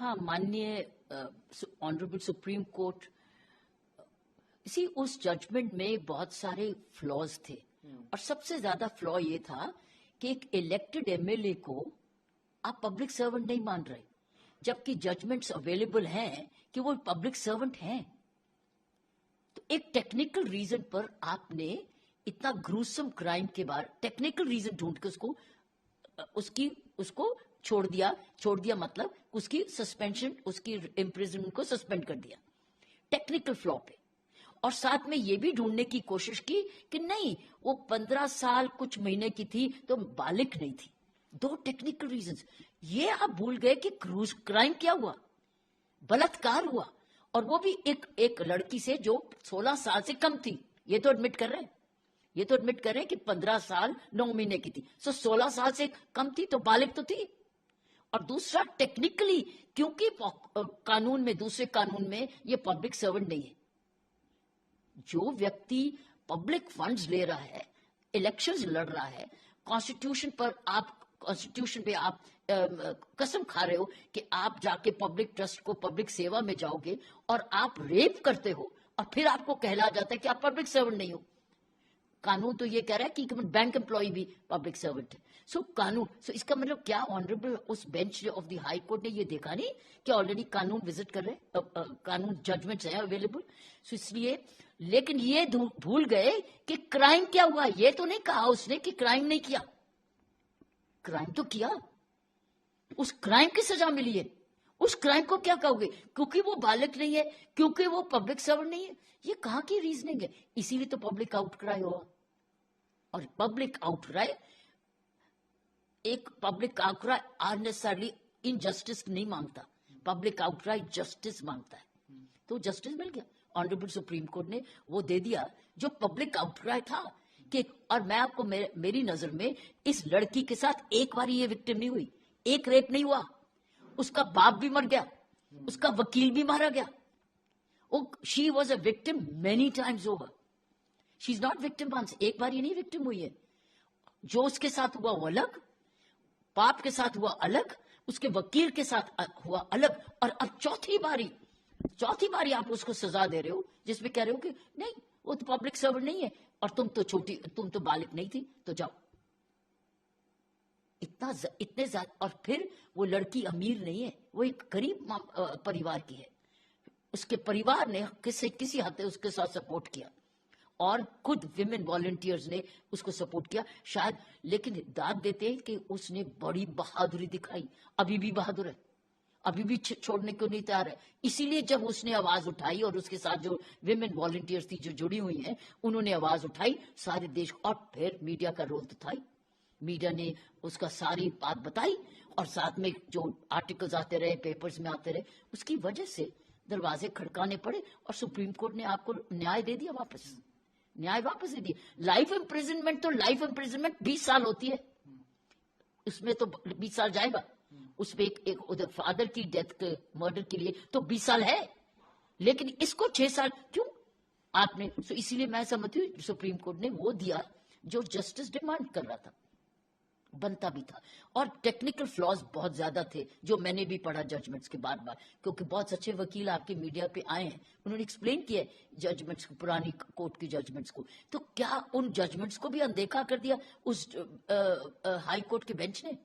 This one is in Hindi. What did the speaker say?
हाँ, माननीय ऑनरेबल सुप्रीम कोर्ट, इसी उस जजमेंट में बहुत सारे फ्लॉज थे और सबसे ज्यादा फ्लॉ ये था कि एक इलेक्टेड एमएलए को आप पब्लिक सर्वेंट नहीं मान रहे, जबकि जजमेंट्स अवेलेबल हैं कि वो पब्लिक सर्वेंट हैं। तो एक टेक्निकल रीजन पर आपने इतना ग्रूसम क्राइम के बाद टेक्निकल रीजन ढूंढ के उसको छोड़ दिया मतलब उसकी सस्पेंशन, उसकी इम्प्रिजनमेंट को सस्पेंड कर दिया टेक्निकल फ्लॉ पे। और साथ में ये भी ढूंढने की कोशिश की कि नहीं, वो 15 साल कुछ महीने की थी तो बालिग नहीं थी। दो टेक्निकल रीजंस। ये आप भूल गए कि क्रूज क्राइम क्या हुआ, बलात्कार हुआ, और वो भी एक लड़की से जो 16 साल से कम थी। ये तो एडमिट कर रहे हैं कि 15 साल 9 महीने की थी, सो 16 साल से कम थी तो बालिग तो थी। और दूसरा टेक्निकली, क्योंकि कानून में, दूसरे कानून में ये पब्लिक सर्वेंट नहीं है। जो व्यक्ति पब्लिक फंड्स ले रहा है, इलेक्शंस लड़ रहा है, कॉन्स्टिट्यूशन पे आप कसम खा रहे हो कि आप जाके पब्लिक ट्रस्ट को, पब्लिक सेवा में जाओगे और आप रेप करते हो और फिर आपको कहला जाता है कि आप पब्लिक सर्वेंट नहीं हो। कानून तो ये कह रहा है कि बैंक एम्प्लॉय भी पब्लिक सर्वेंट है। सो इसका मतलब क्या, ऑनरेबल उस bench of the high court ने ये देखा नहीं कि ऑलरेडी कानून विजिट कर रहे हैं, कानून जजमेंट्स हैं अवेलेबल। सो इसलिए, लेकिन ये भूल गए कि क्राइम क्या हुआ। ये तो नहीं कहा उसने कि क्राइम नहीं किया, क्राइम तो किया, उस क्राइम की सजा मिली है। उस क्राइम को क्या कहोगे? क्योंकि वो बालिग नहीं है, क्योंकि वो पब्लिक सर्वेंट नहीं है। ये कहां की रीजनिंग है? इसीलिए तो पब्लिक आउटक्राई हुआ। और पब्लिक आउटक्राई, एक पब्लिक आउटक्राई अननेसेसरली इनजस्टिस नहीं मांगता, पब्लिक आउटक्राई जस्टिस मांगता है। तो जस्टिस मिल गया, ऑनरेबल सुप्रीम कोर्ट ने वो दे दिया जो पब्लिक आउटक्राई था कि। और मैं आपको, मेरी नजर में इस लड़की के साथ एक बार ये विक्टिम नहीं हुई, एक रेप नहीं हुआ, उसका बाप भी मर गया, उसका वकील भी मारा गया। She was a victim many times over. She is not victim once, एक बार ये नहीं विक्टिम हुई है। जो उसके साथ हुआ वो अलग, बाप के साथ हुआ अलग, उसके वकील के साथ हुआ अलग, और अब चौथी बारी आप उसको सजा दे रहे हो जिसमें कह रहे हो कि नहीं, वो तो पब्लिक सर्वेंट नहीं है और तुम तो बालिग नहीं थी, तो जाओ। इतने ज्यादा। और फिर वो लड़की अमीर नहीं है, वो एक गरीब परिवार की है। उसके परिवार ने किसी हद तक उसके साथ सपोर्ट किया और खुद विमेन वॉलंटियर्स ने उसको सपोर्ट किया शायद। लेकिन दाद देते हैं कि उसने बड़ी बहादुरी दिखाई, अभी भी बहादुर है, अभी भी छोड़ने को नहीं तैयार है। इसीलिए जब उसने आवाज उठाई और उसके साथ जो विमेन वॉलंटियर्स थी जो जुड़ी हुई हैं, उन्होंने आवाज उठाई सारे देश। और फिर मीडिया का रोल तो था ही, मीडिया ने उसका सारी बात बताई और साथ में जो आर्टिकल्स आते रहे, पेपर्स में आते रहे, उसकी वजह से दरवाजे खड़काने पड़े और सुप्रीम कोर्ट ने आपको न्याय दे दिया, वापस दे दिया। लाइफ इम्प्रिजनमेंट तो लाइफ इम्प्रिजनमेंट 20 साल होती है, उसमें तो 20 साल जाएगा। उसमें एक उधर फादर की डेथ के मर्डर के लिए तो 20 साल है, लेकिन इसको 6 साल क्यों आपने? इसीलिए मैं समझती हूँ सुप्रीम कोर्ट ने वो दिया जो जस्टिस डिमांड कर रहा था, बनता भी था। और टेक्निकल फ्लॉज बहुत ज्यादा थे जो मैंने भी पढ़ा जजमेंट्स के बार, क्योंकि बहुत अच्छे वकील आपके मीडिया पे आए हैं, उन्होंने एक्सप्लेन किया जजमेंट्स को, पुरानी कोर्ट की जजमेंट्स को। तो क्या उन जजमेंट्स को भी अनदेखा कर दिया उस हाई कोर्ट के बेंच ने?